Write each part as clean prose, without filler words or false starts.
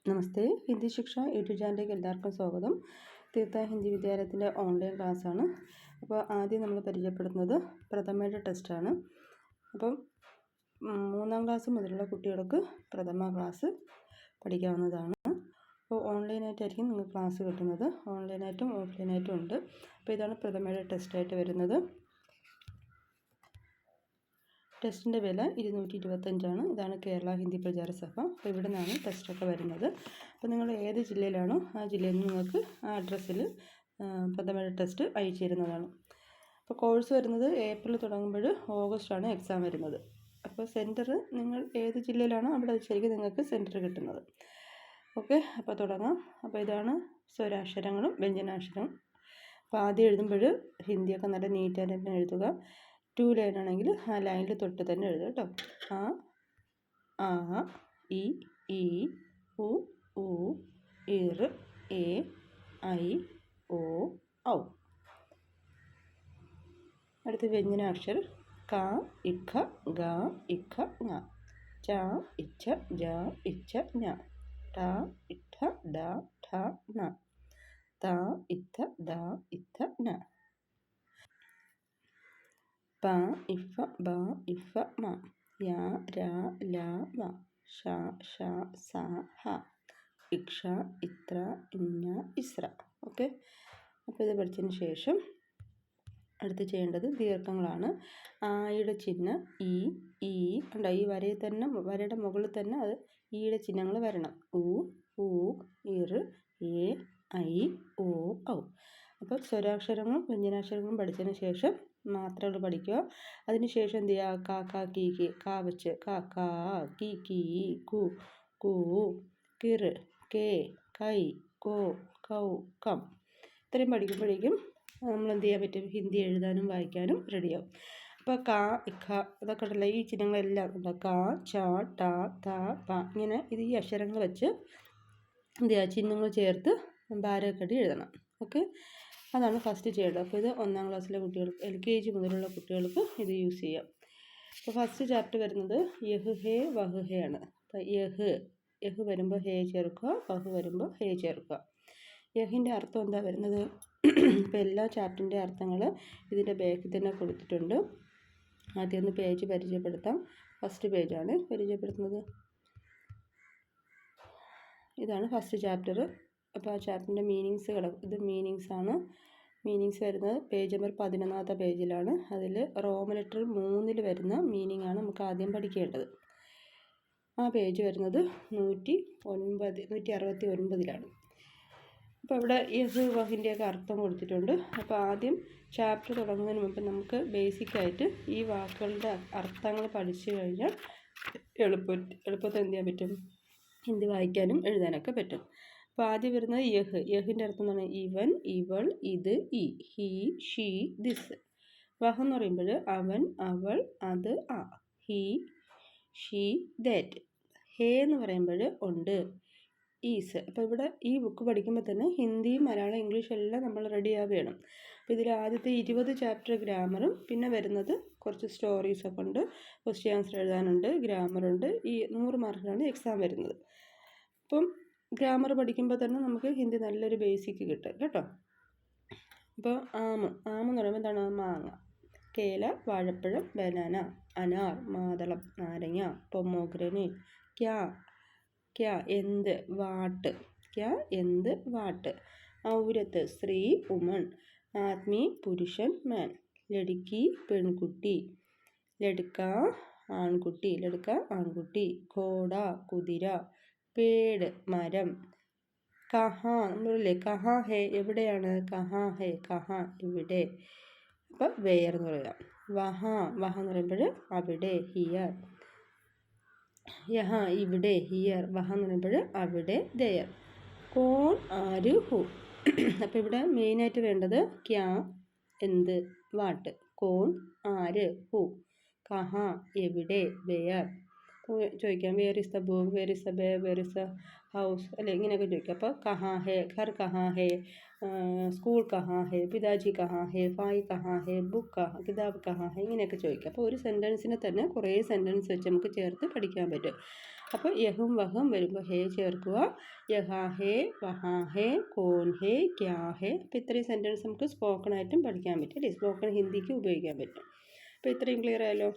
നമസ്തേ. ഹിന്ദി ശിക്ഷ യൂട്യൂബ് ചാനലിലേക്ക് എല്ലാവർക്കും സ്വാഗതം. തീർത്ഥ ഹിന്ദി വിദ്യാലയത്തിൻ്റെ ഓൺലൈൻ ക്ലാസ്സാണ്. അപ്പോൾ ആദ്യം നമ്മൾ പരിചയപ്പെടുന്നത് പ്രഥമയുടെ ടെസ്റ്റാണ്. അപ്പം 3ാം ക്ലാസ് മുതലുള്ള കുട്ടികൾക്ക് പ്രഥമ ക്ലാസ് പഠിക്കാവുന്നതാണ്. അപ്പോൾ ഓൺലൈനായിട്ടായിരിക്കും നിങ്ങൾക്ക് ക്ലാസ് കിട്ടുന്നത്. ഓൺലൈനായിട്ടും ഓഫ്ലൈനായിട്ടും ഉണ്ട്. അപ്പോൾ ഇതാണ് പ്രഥമയുടെ ടെസ്റ്റായിട്ട് വരുന്നത്. ടെസ്റ്റിൻ്റെ വില 225 ഇതാണ് കേരള ഹിന്ദി പ്രചാര സഭ. അപ്പോൾ ഇവിടെ നിന്നാണ് ടെസ്റ്റൊക്കെ വരുന്നത്. അപ്പോൾ നിങ്ങൾ ഏത് ജില്ലയിലാണോ ആ ജില്ലയിൽ നിന്ന് നിങ്ങൾക്ക് ആ അഡ്രസ്സിൽ പ്രഥമയുടെ ടെസ്റ്റ് അയച്ചു തരുന്നതാണ്. അപ്പോൾ കോഴ്സ് വരുന്നത് ഏപ്രിൽ തുടങ്ങുമ്പോൾ ഓഗസ്റ്റാണ് എക്സാം വരുന്നത്. അപ്പോൾ സെൻറ്റർ നിങ്ങൾ ഏത് ജില്ലയിലാണോ അവിടെ വെച്ചായിരിക്കും നിങ്ങൾക്ക് സെൻറ്റർ കിട്ടുന്നത്. ഓക്കെ, അപ്പോൾ തുടങ്ങാം. അപ്പോൾ ഇതാണ് സ്വരാക്ഷരങ്ങളും വ്യഞ്ജനാക്ഷരവും. അപ്പോൾ ആദ്യം എഴുതുമ്പോൾ ഹിന്ദിയൊക്കെ നല്ല നീറ്റായിട്ട് തന്നെ എഴുതുക. 2 ലൈൻ ആണെങ്കിൽ ആ ലൈനിൽ തൊട്ട് തന്നെ എഴുതുക കേട്ടോ. ആ ഇ ഈ ഉ ഊ ഇർ എ ഐ ഓ ഔ. അടുത്ത വ്യഞ്ജനാക്ഷരം ക ഇഖ ഗ ഇഖ ങ ച ഇച്ഛ ജ ഇച്ഛ ഞ ട ഇഠ ഡ ഠ ണ ത ഇത്ത ദ ഇത്ത ന പ ഇഫ ബ ഇഫ മ യ ര ല വ ഷ ഷ സ ഹ ഇക്ഷ ഇത്ര ഇന്ന ഇസ്ര. ഓക്കെ, അപ്പോൾ ഇത് പഠിച്ചതിന് ശേഷം അടുത്ത് ചെയ്യേണ്ടത് ദീർഘങ്ങളാണ്. ആയുടെ ചിഹ്നം ഈ കണ്ട ഈ വരയിൽ തന്നെ വരയുടെ മുകളിൽ തന്നെ അത് ഈയുടെ ചിഹ്നങ്ങൾ വരണം. ഉ ഊ ഇർ എ ഐ ഓ ഔ. അപ്പോൾ സ്വരാക്ഷരങ്ങളും വ്യഞ്ജനാക്ഷരങ്ങളും പഠിച്ചതിന് ശേഷം മാത്രകൾ പഠിക്കുക. അതിനുശേഷം എന്ത് ചെയ്യുക? കാ കാ കീ കീ കാ വെച്ച് കാ കാ കീ കീ കു കൂ കിർ കേ കൈ കോ കൗ കം. ഇത്രയും പഠിക്കുമ്പോഴേക്കും നമ്മൾ എന്ത് ചെയ്യാൻ പറ്റും? ഹിന്ദി എഴുതാനും വായിക്കാനും റെഡിയാവും. അപ്പോൾ കാ ഇഖ ഇതൊക്കെ ഉണ്ടല്ലോ, ഈ ചിഹ്നങ്ങളെല്ലാം ഉണ്ട്. കാ ച ട ത പ ഇങ്ങനെ ഇത് ഈ അക്ഷരങ്ങൾ വെച്ച് എന്ത് ചെയ്യുക? ചിഹ്നങ്ങൾ ചേർത്ത് ബാരക്കടി എഴുതണം. ഓക്കെ, അതാണ് ഫസ്റ്റ് ചെയ്യേണ്ടത്. അപ്പോൾ ഇത് 1ാം ക്ലാസ്സിലെ കുട്ടികൾക്ക് LKG മുതലുള്ള കുട്ടികൾക്ക് ഇത് യൂസ് ചെയ്യാം. അപ്പോൾ ഫസ്റ്റ് ചാപ്റ്റർ വരുന്നത് യഹ് ഹേ വഹ് ഹേ ആണ്. അപ്പോൾ യഹ് വരുമ്പോൾ ഹേ ചേർക്കുക, വഹ് വരുമ്പോൾ ഹേ ചേർക്കുക. യഹിൻ്റെ അർത്ഥം എന്താ വരുന്നത്? ഇപ്പോൾ എല്ലാ ചാപ്റ്ററിൻ്റെ അർത്ഥങ്ങൾ ഇതിൻ്റെ ബാക്കിൽ തന്നെ കൊടുത്തിട്ടുണ്ട്. ആദ്യം ഒന്ന് പേജ് പരിചയപ്പെടുത്താം. ഫസ്റ്റ് പേജാണ് പരിചയപ്പെടുത്തുന്നത്. ഇതാണ് ഫസ്റ്റ് ചാപ്റ്റർ. അപ്പോൾ ആ ചാപ്റ്ററിൻ്റെ മീനിങ്സ് ഇത് മീനിങ്സാണ്. മീനിങ്സ് വരുന്നത് പേജ് നമ്പർ 11ാമത്തെ പേജിലാണ്. അതിൽ റോമൻ ലെറ്റർ 3ൽ വരുന്ന മീനിങ് ആണ് നമുക്ക് ആദ്യം പഠിക്കേണ്ടത്. ആ പേജ് വരുന്നത് 169ലാണ്. അപ്പോൾ ഇവിടെ യഹ് വഹിൻ്റെയൊക്കെ അർത്ഥം കൊടുത്തിട്ടുണ്ട്. അപ്പോൾ ആദ്യം ചാപ്റ്റർ തുടങ്ങുന്നതിന് മുമ്പ് നമുക്ക് ബേസിക്കായിട്ട് ഈ വാക്കുകളുടെ അർത്ഥങ്ങൾ പഠിച്ചു കഴിഞ്ഞാൽ എളുപ്പത്തിൽ എന്ത് ചെയ്യാൻ പറ്റും? ഹിന്ദി വായിക്കാനും എഴുതാനൊക്കെ പറ്റും. അപ്പോൾ ആദ്യം വരുന്നത് യഹിൻ്റെ അർത്ഥം എന്താണ്? ഇവൻ, ഇവൾ, ഇത്, ഈ, ഹി, ഷീ, ദിസ്. വഹ് എന്ന് പറയുമ്പോൾ അവൻ, അവൾ, അത്, ആ, ഹി, ഷീ, ദാറ്റ്. ഹേ എന്ന് പറയുമ്പോൾ ഉണ്ട്, ഈസ്. അപ്പോൾ ഇവിടെ ഈ ബുക്ക് പഠിക്കുമ്പോൾ തന്നെ ഹിന്ദി, മലയാളം, ഇംഗ്ലീഷ് എല്ലാം നമ്മൾ റെഡി ആവുകയാണ്. അപ്പോൾ ഇതിൽ ആദ്യത്തെ 20 ചാപ്റ്റർ ഗ്രാമറും പിന്നെ വരുന്നത് കുറച്ച് സ്റ്റോറീസൊക്കെ ഉണ്ട്, ക്വസ്റ്റ്യൻ ആൻസർ എഴുതാനുണ്ട്, ഗ്രാമറുണ്ട്. ഈ 100 മാർക്കിനാണ് എക്സാം വരുന്നത്. അപ്പം ഗ്രാമർ പഠിക്കുമ്പോൾ തന്നെ നമുക്ക് ഹിന്ദി നല്ലൊരു ബേസിക്ക് കിട്ടും കേട്ടോ. അപ്പോൾ എന്ന് പറയുമ്പോൾ എന്താണ്? മാങ്ങ. കേല വാഴപ്പഴം, ബനാന. അനാർ മാതളം, നാരങ്ങ. പൊമോഗ്രനേറ്റ്. ക്യാ എന്ത്, വാട്ട്. ക്യാ എന്ത്, വാട്ട്. ഔരത്ത് സ്ത്രീ, വുമൺ. ആദ്മി പുരുഷൻ, മാൻ. ലടുക്കി പെൺകുട്ടി. ലടുക്ക ആൺകുട്ടി. ഘോഡ കുതിര. പേട് മരം. കഹാ നമ്മളില്ലേ കഹാ ഹേ എവിടെയാണ്? കഹാ ഹേ കഹാ ഇവിടെ. അപ്പം വേർ എന്ന് പറയാം. വഹ എന്ന് പറയുമ്പോൾ അവിടെ, ഹിയർ. യഹ ഇവിടെ, ഹിയർ. വഹ എന്ന് പറയുമ്പോൾ അവിടെ, ദയർ. കോൺ ആര്, ഹു. അപ്പോൾ ഇവിടെ മെയിനായിട്ട് വേണ്ടത് ക്യാ എന്ത്, വാട്ട്. കോൺ ആര്, ഹു. കഹ എവിടെ, വെയർ. ചോദിക്കാം where is the book, where is the bay, where is the house അല്ലേ, ഇങ്ങനെയൊക്കെ ചോദിക്കാം. അപ്പോൾ കഹാ ഹേ, ഘർ കഹാ ഹേ, സ്കൂൾ കഹാ ഹേ, പിതാജി കഹാ ഹേ, ഭായ് കഹാ ഹേ, ബുക്ക് കിതാബ് കഹാ ഹേ, ഇങ്ങനെയൊക്കെ ചോദിക്കാം. അപ്പോൾ ഒരു സെൻറ്റൻസിനെ തന്നെ കുറേ സെൻറ്റൻസ് വെച്ച് നമുക്ക് ചേർത്ത് പഠിക്കാൻ പറ്റും. അപ്പോൾ യഹും വഹും വരുമ്പോൾ ഹേ ചേർക്കുക. യഹാ ഹേ, വഹാ ഹേ, കോൻ ഹേ, ക്യാ ഹേ. അപ്പോൾ ഇത്രയും സെൻറ്റൻസ് നമുക്ക് സ്പോക്കൺ ആയിട്ടും പഠിക്കാൻ പറ്റും അല്ലേ, സ്പോക്കൺ ഹിന്ദിക്ക് ഉപയോഗിക്കാൻ പറ്റും. അപ്പോൾ ഇത്രയും ക്ലിയർ ആയല്ലോ.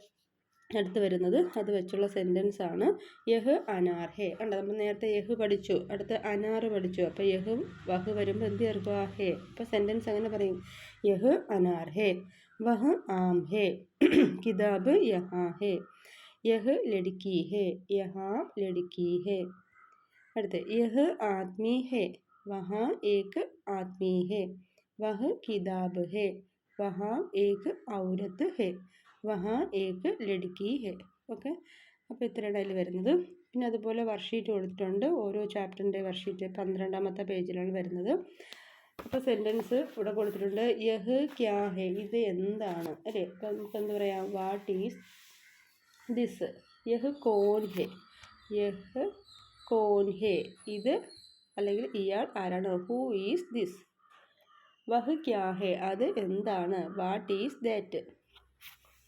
അടുത്ത് വരുന്നത് അത് വെച്ചുള്ള സെൻറ്റൻസ് ആണ്. യഹ് അനാർ ഹേ. കണ്ടോ, നമ്മൾ നേരത്തെ യഹ് പഠിച്ചു, അടുത്ത് അനാർ പഠിച്ചു. അപ്പോൾ യഹ് വഹ് വരുമ്പോൾ എന്ത് ചേർക്കുക, ഹേ. അപ്പോൾ സെൻറ്റൻസ് അങ്ങനെ പറയും, യഹ് അനാർ ഹേ, വഹ് ആം ഹേ, കിതാബ് യഹാ ഹേ, യഹ് ലഡ്കി ഹേ, യഹാ ലഡ്കി ഹേ. അടുത്ത് യഹ് ആദ്മി ഹേ, വഹാ ഏക് ആദ്മി ഹേ, വഹ് കിതാബ് ഹേ, വഹാ ഏക് ഔരത്ത് ഹേ, വഹാ ഏക് ലഡ്കി ഹേ. ഓക്കെ, അപ്പോൾ ഇത്രയാണ് അതിൽ വരുന്നത്. പിന്നെ അതുപോലെ വർക്ക്ഷീറ്റ് കൊടുത്തിട്ടുണ്ട്. ഓരോ ചാപ്റ്ററിൻ്റെ വർക്ക്ഷീറ്റ് 12ാമത്തെ പേജിലാണ് വരുന്നത്. അപ്പോൾ സെൻറ്റൻസ് ഇവിടെ കൊടുത്തിട്ടുണ്ട്. യഹ് ക്യാ ഹേ, ഇത് എന്താണ് അല്ലേ. അപ്പോൾ നമുക്ക് എന്താ പറയാം, വാട്ട് ഈസ് ദിസ്. യഹ് കോൻ ഹേ, യഹ് കോൻ ഹേ, ഇത് അല്ലെങ്കിൽ ഇയാൾ ആരാണ്, ഹൂ ഈസ് ദിസ്. വഹ് ക്യാ ഹേ, അത് എന്താണ്, വാട്ട് ഈസ് ദാറ്റ്.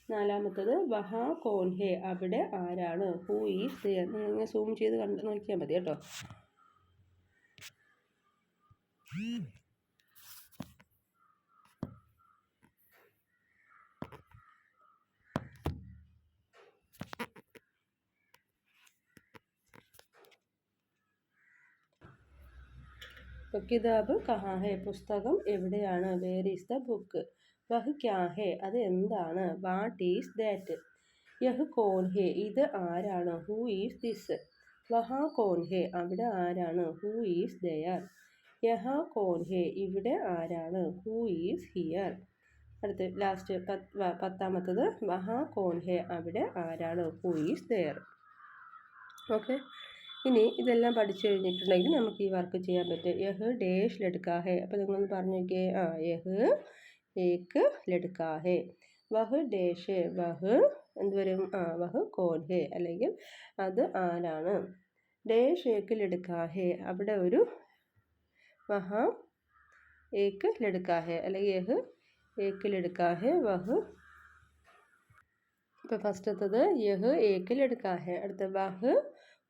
നാലാമത്തത് വഹാ കോൻ ഹേ, അവിടെ ആരാണ്, ഹൂ ഈസ് ദെയർ. നിങ്ങൾ സൂം ചെയ്ത് നോക്കിയാൽ മതി കേട്ടോ. കിതാബ് കഹാ ഹേ, പുസ്തകം എവിടെയാണ്, വേർ ഈസ് ദ ബുക്ക്. വഹ് ക്യാ ഹേ, അത് എന്താണ്, വാട്ട് ഈസ് ദാറ്റ്. യഹ് കോൻ ഹേ, ഇത് ആരാണ്, ഹൂ ഈസ് ദിസ്. വഹാ കോൻ ഹേ, അവിടെ ആരാണ്, ഹൂ ഈസ് ദെയർ. യഹാ കോൻ ഹേ, ഇവിടെ ആരാണ്, ഹൂ ഈസ് ഹിയർ. അടുത്ത് ലാസ്റ്റ് 10ാമത്തത് വഹാ കോൻ ഹേ, അവിടെ ആരാണ്, ഹൂ ഈസ് ദെയർ. ഓക്കെ, ഇനി ഇതെല്ലാം പഠിച്ചു കഴിഞ്ഞിട്ടുണ്ടെങ്കിൽ നമുക്ക് ഈ വർക്ക് ചെയ്യാൻ പറ്റും. യഹ് ഡേഷ് ലഡ്കാ ഹേ. അപ്പോൾ നിങ്ങളൊന്ന് പറഞ്ഞു നോക്കിയേ. യഹ് ഏക്ക് ലഡ്കാ ഹേ, വഹ് ഡേഷ്, വഹ് എന്ത് വരും, വഹ് കോൻ ഹേ, അല്ലെങ്കിൽ അത് ആരാണ്. ഡേഷ് ഏക്ക് ലഡ്കാ ഹേ, അവിടെ ഒരു വഹാ ഏക്ക് ലഡ്കാ ഹേ, അല്ലെങ്കിൽ യഹ് ഏക്ക് ലഡ്കാ ഹേ, വഹ്. ഇപ്പോൾ ഫസ്റ്റത്തത് യഹ് ഏക്ക് ലഡ്കാ ഹേ. അടുത്ത വഹ്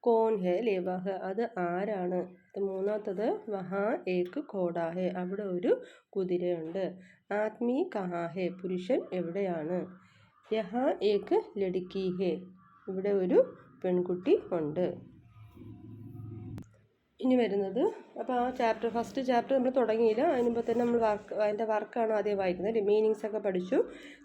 കോൻ ഹേ അല്ലേ, വഹ് അത് ആരാണ്. മൂന്നാമത്തത് വഹാ ഏക്ക് ഘോഡാ ഹേ, അവിടെ ഒരു കുതിരയുണ്ട്. ആദ്മി കഹാ ഹേ, പുരുഷൻ എവിടെയാണ്. യഹാ ഏക്ക് ലഡ്കി ഹേ, ഇവിടെ ഒരു പെൺകുട്ടി ഉണ്ട്. ഇനി വരുന്നത്, അപ്പോൾ ആ ഫസ്റ്റ് ചാപ്റ്റർ നമ്മൾ തുടങ്ങിയില്ല, അതിന് മുമ്പ് തന്നെ നമ്മൾ അതിൻ്റെ വർക്കാണ് ആദ്യം വായിക്കുന്നത്. മീനിങ്സ് ഒക്കെ പഠിച്ചു,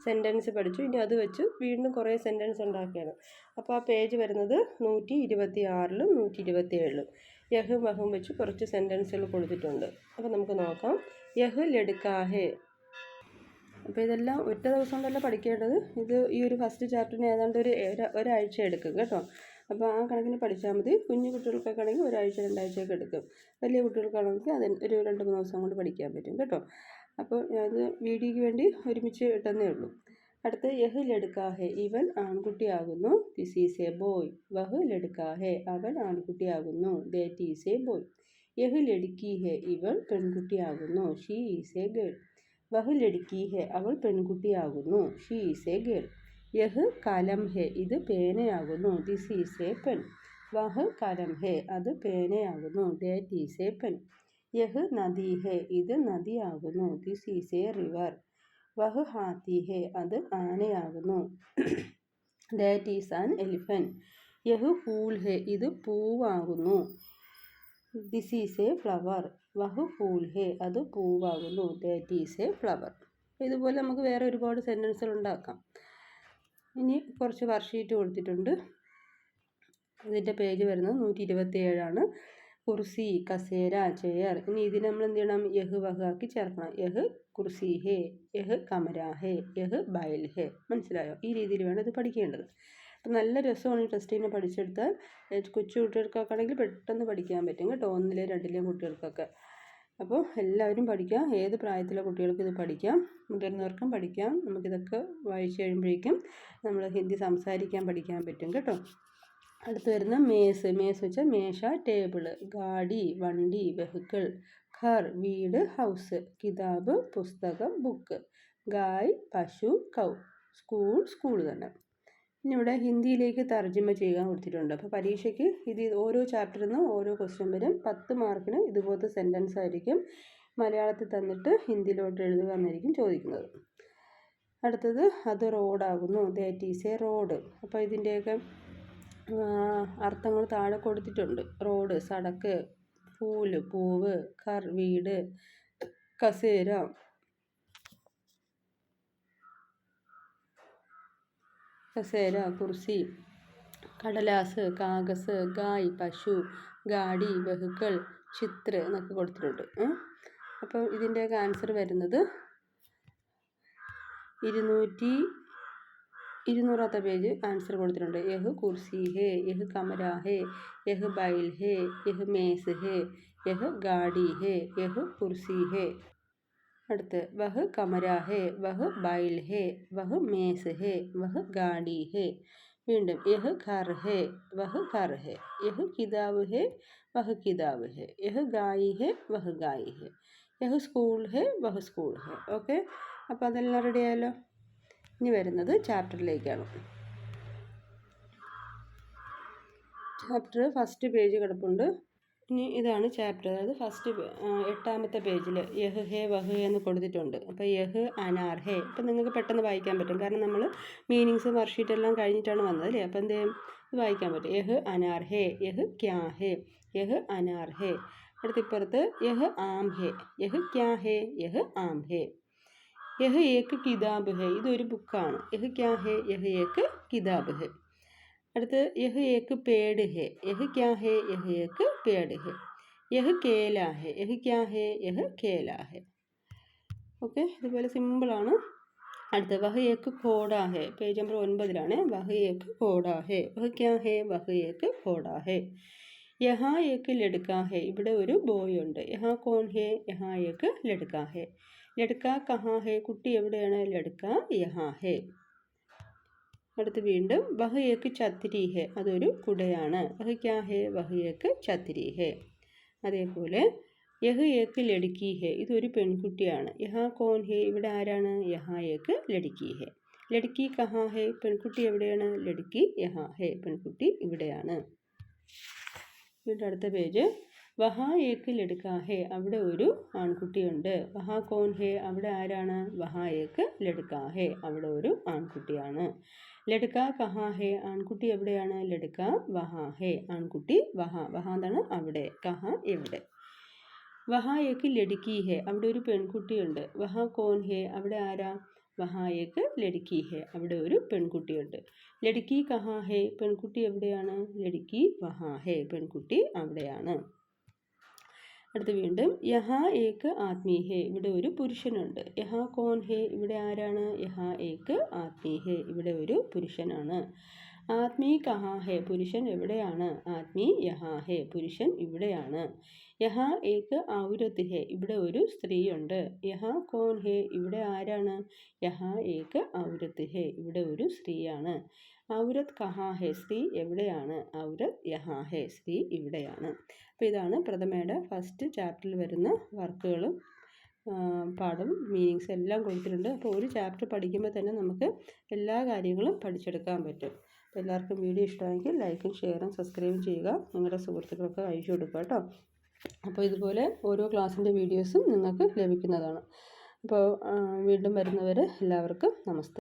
സെൻറ്റൻസ് പഠിച്ചു. ഇനി അത് വെച്ച് വീണ്ടും കുറേ സെൻറ്റൻസ് ഉണ്ടാക്കുകയാണ്. അപ്പോൾ ആ പേജ് വരുന്നത് 126-ലും 127-ലും യഹും വഹും വെച്ച് കുറച്ച് സെൻറ്റൻസുകൾ കൊടുത്തിട്ടുണ്ട്. അപ്പോൾ നമുക്ക് നോക്കാം. യഹ് ലഡ്കാ ഹേ. അപ്പോൾ ഇതെല്ലാം ഒറ്റ ദിവസം കൊണ്ടല്ല പഠിക്കേണ്ടത്. ഇത് ഈ ഒരു ഫസ്റ്റ് ചാപ്റ്ററിന് ഏതാണ്ട് ഒരാഴ്ച എടുക്കും കേട്ടോ. അപ്പോൾ ആ കണക്കിന് പഠിച്ചാൽ മതി. കുഞ്ഞു കുട്ടികൾക്കൊക്കെ ആണെങ്കിൽ ഒരാഴ്ച 2 ആഴ്ചയൊക്കെ എടുക്കും. വലിയ കുട്ടികൾക്കാണെങ്കിൽ അത് ഒരു 2-3 ദിവസം കൊണ്ട് പഠിക്കാൻ പറ്റും കേട്ടോ. അപ്പോൾ അത് വീഡിയോയ്ക്ക് വേണ്ടി ഒരുമിച്ച് ഇട്ടെന്നേ ഉള്ളൂ. അടുത്ത് യഹ് ലഡ്കാ ഹേ, ഇവൻ ആൺകുട്ടിയാകുന്നു. This is a boy. വഹ് ലഡ്കാ ഹേ, അവൻ ആൺകുട്ടിയാകുന്നു. That is a boy. യഹ് ലഡ്കി ഹേ, ഇവൾ പെൺകുട്ടിയാകുന്നു. She is a girl. വഹ് ലഡ്കി ഹേ, അവൾ പെൺകുട്ടിയാകുന്നു. She is a girl. യഹ് കലം ഹേ, ഇത് പേനയാകുന്നു. This is a pen. വഹ് കലം ഹേ, അത് പേനയാകുന്നു. That is a pen. യഹ് നദി ഹേ, ഇത് നദിയാകുന്നു. This is a river. വഹ് ഹാത്തി ഹേ, അത് ആനയാകുന്നു. That is an elephant. യഹ് ഫൂൽ ഹേ, ഇത് പൂവാകുന്നു. This is a flower. വഹ് ഫൂൽ ഹേ, അത് പൂവാകുന്നു. That is a flower. ഇതുപോലെ നമുക്ക് വേറെ ഒരുപാട് സെൻറ്റൻസുകൾ ഉണ്ടാക്കാം. ഇനി കുറച്ച് വർക്ക്ഷീറ്റ് കൊടുത്തിട്ടുണ്ട്. ഇതിൻ്റെ പേജ് വരുന്നത് 127-ആണ്. കുർസി, കസേര, ചെയർ. ഇനി ഇതിന് നമ്മൾ എന്ത് ചെയ്യണം, യഹ് വഹ് ആക്കി ചേർക്കണം. യഹ് കുർസി ഹേ, യഹ് കമര ഹേ, യഹ് ബൈൽ ഹേ. മനസ്സിലായോ? ഈ രീതിയിൽ വേണം ഇത് പഠിക്കേണ്ടത്. അപ്പം നല്ല രസമാണ് ഈ ടെസ്റ്റിനെ പഠിച്ചെടുത്താൽ. കൊച്ചു കുട്ടികൾക്കൊക്കെ ആണെങ്കിൽ പെട്ടെന്ന് പഠിക്കാൻ പറ്റും കേട്ടോ, 1-ലെയും 2-ലെയും കുട്ടികൾക്കൊക്കെ. അപ്പോൾ എല്ലാവരും പഠിക്കാം. ഏത് പ്രായത്തിലെ കുട്ടികൾക്ക് ഇത് പഠിക്കാം, മുതിർന്നവർക്കും പഠിക്കാം. നമുക്കിതൊക്കെ വായിച്ച് കഴിയുമ്പോഴേക്കും നമ്മൾ ഹിന്ദി സംസാരിക്കാൻ പഠിക്കാൻ പറ്റും കേട്ടോ. അടുത്ത് വരുന്ന മേസ്. മേസ് വെച്ചാൽ മേശ, ടേബിള്. ഗാഡി, വണ്ടി, വെഹിക്കിൾ. ഘർ, വീട്, ഹൗസ്. കിതാബ്, പുസ്തകം, ബുക്ക്. ഗായ്, പശു, കൗ. സ്കൂൾ, സ്കൂൾ തന്നെ. ഇനി ഇവിടെ ഹിന്ദിയിലേക്ക് തർജ്ജിമ ചെയ്യാൻ കൊടുത്തിട്ടുണ്ട്. അപ്പോൾ പരീക്ഷയ്ക്ക് ഇത് ഓരോ ചാപ്റ്ററിൽ നിന്നും ഓരോ ക്വസ്റ്റ്യൻ വരും. 10 മാർക്കിന് ഇതുപോലത്തെ സെൻറ്റൻസ് ആയിരിക്കും മലയാളത്തിൽ തന്നിട്ട് ഹിന്ദിയിലോട്ട് എഴുതുക എന്നായിരിക്കും ചോദിക്കുന്നത്. അടുത്തത് അത് റോഡാകുന്നു, ദാറ്റ് ഈസ് എ റോഡ്. അപ്പോൾ ഇതിൻ്റെയൊക്കെ അർത്ഥങ്ങൾ താഴെ കൊടുത്തിട്ടുണ്ട്. റോഡ്, സടക്ക്, ഫൂല്, പൂവ്, ഘർ, വീട്, കസേര, കുർസി, കടലാസ്, കാഗസ്, ഗായ്, പശു, ഗാഡി, വെഹിക്കിൾ, ചിത്ര എന്നൊക്കെ കൊടുത്തിട്ടുണ്ട്. അപ്പോൾ ഇതിൻ്റെയൊക്കെ ആൻസർ വരുന്നത് 200ാമത്തെ പേജ് ആൻസർ കൊടുത്തിട്ടുണ്ട്. യഹ് കുർസി ഹേ, യഹ് കമര ഹേ, യഹ് ബൈൽ ഹേ, യഹ് മേസ് ഹേ, യഹ് ഗാഡി ഹേ, യഹ് കുർസി ഹേ. അടുത്ത് വഹ് കമര ഹേ, വഹ് ബൈൽ ഹേ, വഹ് മേസ് ഹേ, വഹ് ഗാഡി ഹേ. വീണ്ടും യഹ് ഘർ ഹേ, വഹ് ഘർ ഹേ, യഹ് കിതാബ് ഹേ, വഹ് കിതാബ് ഹേ, യഹ് ഗായി ഹേ, വഹ് ഗായി ഹേ, യഹ് സ്കൂൾ ഹേ, വഹ് സ്കൂൾ ഹേ. ഓക്കെ, അപ്പോൾ അതെല്ലാം റെഡി ആയല്ലോ. ഇനി വരുന്നത് ചാപ്റ്ററിലേക്കാണ്. ചാപ്റ്റർ ഫസ്റ്റ് പേജ് കിടപ്പുണ്ട്. ഇനി ഇതാണ് ചാപ്റ്റർ, അതായത് ഫസ്റ്റ് 8ാമത്തെ പേജിൽ യഹ് ഹേ വഹ് എന്ന് കൊടുത്തിട്ടുണ്ട്. അപ്പോൾ യഹ് അനാർ ഹേ. അപ്പോൾ നിങ്ങൾക്ക് പെട്ടെന്ന് വായിക്കാൻ പറ്റും, കാരണം നമ്മൾ മീനിങ്സ് വർക്ക്ഷീറ്റ് എല്ലാം കഴിഞ്ഞിട്ടാണ് വന്നത് അല്ലേ. അപ്പോൾ എന്ത് ചെയ്യും, ഇത് വായിക്കാൻ പറ്റും. യഹ് അനാർ ഹേ, യഹ് ക്യാ ഹേ, യഹ് അനാർ ഹേ. അടുത്തിപ്പുറത്ത് യഹ് ആം ഹേ, യഹ് ക്യാ ഹേ, യഹ് ആം ഹേ. യഹ് ഏക്ക് കിതാബ് ഹേ, ഇതൊരു ബുക്കാണ്. യഹ് ക്യാ ഹേ, യഹ് ഏക്ക് കിതാബ് ഹേ. അടുത്ത് യഹ് ഏക്ക് പേട് ഹേ, യഹ് ക്യാ ഹേ, യഹ് ഏക്ക് പേട് ഹേ. യഹ് കേല ഹേ, യഹ് ക്യാ ഹേ, യഹ് കേല ഹേ. ഓക്കെ, ഇതുപോലെ സിമ്പിളാണ്. അടുത്ത് വഹ് ഏക്ക് ഘോഡാ ഹേ, പേജ് നമ്പർ 9ലാണ്. വഹ് ഏക്ക് ഘോഡാ ഹേ, വഹ് ക്യാ ഹേ, വഹ് ഏക്ക് ഘോഡാ ഹേ. യഹാ ഏക്ക് ലഡ്കാ ഹേ, ഇവിടെ ഒരു ബോയ് ഉണ്ട്. യഹാ കോൺ ഹേ, യഹാ ഏക്ക് ലഡ്കാ ഹേ. ലഡ്കാ കഹാ ഹേ, കുട്ടി എവിടെയാണ്? ലഡ്കാ യഹാ ഹേ. അടുത്ത് വീണ്ടും വഹ് ഏക്ക് ഛത്രി ഹേ, അതൊരു കുടയാണ്. വഹ് ക്യാ ഹേ, വഹ് ഏക്ക് ഛത്രി ഹേ. അതേപോലെ യഹ് ഏക്ക് ലഡ്കി ഹേ, ഇതൊരു പെൺകുട്ടിയാണ്. യഹാ കോൺ ഹേ, ഇവിടെ ആരാണ്? യഹാ ഏക്ക് ലഡ്കി ഹേ. ലഡ്കി കഹാ ഹേ, പെൺകുട്ടി എവിടെയാണ്? ലഡ്കി യഹാ ഹേ, പെൺകുട്ടി ഇവിടെയാണ്. വീണ്ടും അടുത്ത പേജ് വഹാ ഏക്ക് ലഡ്കാ ഹേ, അവിടെ ഒരു ആൺകുട്ടിയുണ്ട്. വഹാ കോൺ ഹേ, അവിടെ ആരാണ്? വഹാ ഏക്ക് ലഡ്കാ ഹേ, അവിടെ ഒരു ആൺകുട്ടിയാണ്. ലഡ്കാ കഹാ ഹേ, ആൺകുട്ടി എവിടെയാണ്? ലഡ്കാ വഹാ ഹേ, ആൺകുട്ടി വഹാ. വഹാ എന്താണ്? അവിടെ. കഹാ എവിടെ. വഹാ ഏക്ക് ലഡ്കി ഹേ, അവിടെ ഒരു പെൺകുട്ടിയുണ്ട്. വഹാ കോൺ ഹേ, അവിടെ ആരാ? വഹാ ഏക്ക് ലഡ്കി ഹേ, അവിടെ ഒരു പെൺകുട്ടിയുണ്ട്. ലഡ്കി കഹാ ഹേ, പെൺകുട്ടി എവിടെയാണ്? ലഡ്കി വഹാ ഹേ, പെൺകുട്ടി അവിടെയാണ്. അടുത്ത് വീണ്ടും യഹാ ഏക്ക് ആദ്മി ഹേ, ഇവിടെ ഒരു പുരുഷനുണ്ട്. യഹാ കോൺ ഹേ, ഇവിടെ ആരാണ്? യഹാ ഏക്ക് ആദ്മി ഹേ, ഇവിടെ ഒരു പുരുഷനാണ്. ആദ്മി കഹാ ഹേ, പുരുഷൻ എവിടെയാണ്? ആദ്മി യഹാ ഹേ, പുരുഷൻ ഇവിടെയാണ്. യഹാ ഏക്ക് ഔരത്ത് ഹേ, ഇവിടെ ഒരു സ്ത്രീയുണ്ട്. യഹാ കോൺ ഹേ, ഇവിടെ ആരാണ്? യഹാ ഏക്ക് ഔരത്ത് ഹേ, ഇവിടെ ഒരു സ്ത്രീയാണ്. ഔരത് കഹാ ഹേ, സ്ത്രീ എവിടെയാണ്? ഔരത് യഹാ ഹേ, സ്ത്രീ ഇവിടെയാണ്. അപ്പോൾ ഇതാണ് പ്രഥമയുടെ ഫസ്റ്റ് ചാപ്റ്ററിൽ വരുന്ന വർക്കുകളും പാഠവും മീനിങ്സ് എല്ലാം കൊടുത്തിട്ടുണ്ട്. അപ്പോൾ ഒരു ചാപ്റ്റർ പഠിക്കുമ്പോൾ തന്നെ നമുക്ക് എല്ലാ കാര്യങ്ങളും പഠിച്ചെടുക്കാൻ പറ്റും. അപ്പോൾ എല്ലാവർക്കും വീഡിയോ ഇഷ്ടമായെങ്കിൽ ലൈക്കും ഷെയറും സബ്സ്ക്രൈബും ചെയ്യുക. നിങ്ങളുടെ സുഹൃത്തുക്കൾക്ക് അയച്ചു കൊടുക്കുക കേട്ടോ. അപ്പോൾ ഇതുപോലെ ഓരോ ക്ലാസ്സിൻ്റെ വീഡിയോസും നിങ്ങൾക്ക് ലഭിക്കുന്നതാണ്. അപ്പോൾ വീണ്ടും വരുന്നവരെ എല്ലാവർക്കും നമസ്തേ.